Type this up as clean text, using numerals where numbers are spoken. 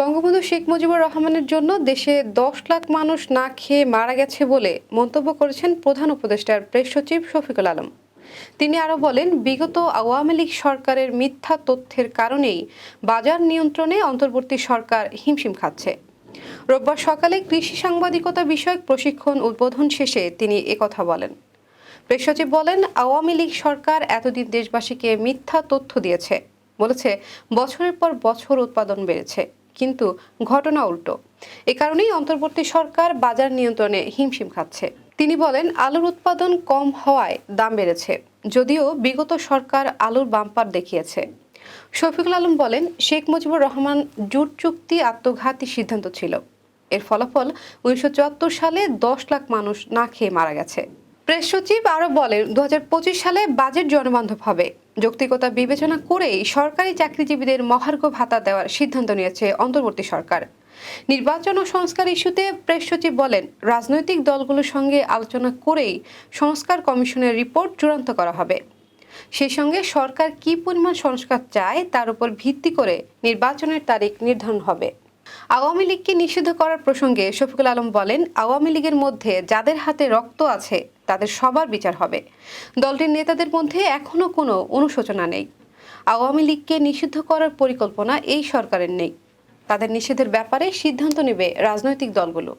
বঙ্গবন্ধু শেখ মুজিবুর রহমানের জন্য দেশে ১০ লাখ মানুষ না খেয়ে মারা গেছে বলে মন্তব্য করেছেন প্রধান উপদেষ্টার প্রেস সচিব শফিকুল আলম। তিনি আরও বলেন, বিগত আওয়ামী লীগ সরকারের মিথ্যা তথ্যের কারণেই বাজার নিয়ন্ত্রণে অন্তর্বর্তী সরকার হিমশিম খাচ্ছে। রোববার সকালে কৃষি সাংবাদিকতা বিষয়ক প্রশিক্ষণ উদ্বোধন শেষে তিনি একথা বলেন। প্রেস সচিব বলেন, আওয়ামী লীগ সরকার এতদিন দেশবাসীকে মিথ্যা তথ্য দিয়েছে, বলেছে বছরের পর বছর উৎপাদন বেড়েছে, কিন্তু ঘটনা উল্টো। এ কারণেই অন্তর্বর্তী সরকার বাজার নিয়ন্ত্রণে হিমশিম খাচ্ছে। তিনি বলেন, আলুর উৎপাদন কম হওয়ায় দাম বেড়েছে, যদিও বিগত সরকার আলুর বাম্পার দেখিয়েছে। শফিকুল আলম বলেন, শেখ মুজিবুর রহমান জুট চুক্তি আত্মঘাতী সিদ্ধান্ত ছিল। এর ফলাফল ১৯৭৪ সালে ১০ লাখ মানুষ না খেয়ে মারা গেছে। প্রেস সচিব আরও বলেন, ২০২৫ সালে বাজেট জনবান্ধব হবে। যৌক্তিকতা বিবেচনা করেই সরকারি চাকরিজীবীদের মহার্ঘ ভাতা দেওয়ার সিদ্ধান্ত নিয়েছে অন্তর্বর্তী সরকার। নির্বাচন ও সংস্কার ইস্যুতে প্রেস সচিব বলেন, রাজনৈতিক দলগুলোর সঙ্গে আলোচনা করেই সংস্কার কমিশনের রিপোর্ট চূড়ান্ত করা হবে। সেই সঙ্গে সরকার কী পরিমাণ সংস্কার চায় তার উপর ভিত্তি করে নির্বাচনের তারিখ নির্ধারণ হবে। আওয়ামী লীগকে নিষিদ্ধ করার প্রসঙ্গে শফিকুল আলম বলেন, আওয়ামী লীগের মধ্যে যাদের হাতে রক্ত আছে তাদের সবার বিচার হবে। দলটির নেতাদের মধ্যে এখনো কোনো অনুশোচনা নেই। আওয়ামী লীগকে নিষিদ্ধ করার পরিকল্পনা এই সরকারের নেই। তাদের নিষেধের ব্যাপারে সিদ্ধান্ত নেবে রাজনৈতিক দলগুলো।